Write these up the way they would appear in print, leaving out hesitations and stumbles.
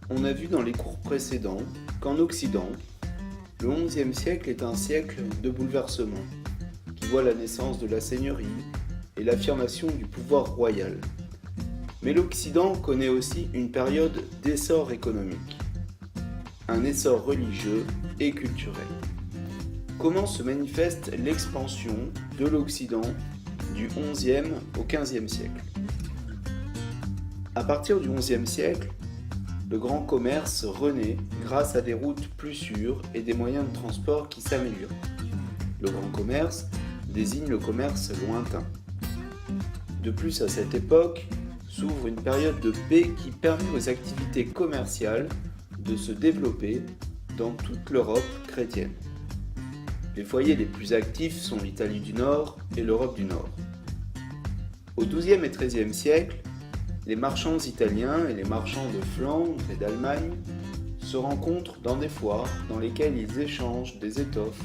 On a vu dans les cours précédents qu'en Occident, le XIe siècle est un siècle de bouleversement, qui voit la naissance de la seigneurie et l'affirmation du pouvoir royal. Mais l'Occident connaît aussi une période d'essor économique, un essor religieux et culturel. Comment se manifeste l'expansion de l'Occident du XIe au XVe siècle? À partir du XIe siècle, le grand commerce renaît grâce à des routes plus sûres et des moyens de transport qui s'améliorent. Le grand commerce désigne le commerce lointain. De plus, à cette époque, s'ouvre une période de paix qui permet aux activités commerciales de se développer dans toute l'Europe chrétienne. Les foyers les plus actifs sont l'Italie du Nord et l'Europe du Nord. Au XIIe et XIIIe siècle, les marchands italiens et les marchands de Flandre et d'Allemagne se rencontrent dans des foires dans lesquelles ils échangent des étoffes,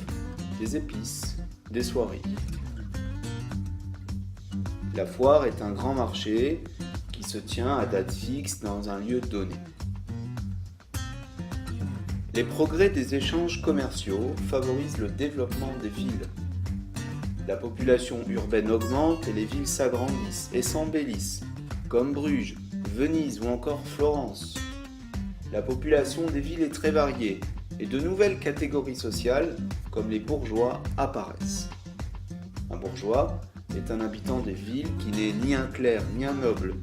des épices, des soieries. La foire est un grand marché qui se tient à date fixe dans un lieu donné. Les progrès des échanges commerciaux favorisent le développement des villes. La population urbaine augmente et les villes s'agrandissent et s'embellissent, comme Bruges, Venise ou encore Florence. La population des villes est très variée et de nouvelles catégories sociales, comme les bourgeois, apparaissent. Un bourgeois est un habitant des villes qui n'est ni un clerc ni un noble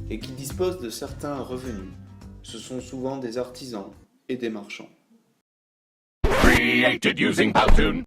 et qui dispose de certains revenus. Ce sont souvent des artisans et des marchands. Created using Powtoon.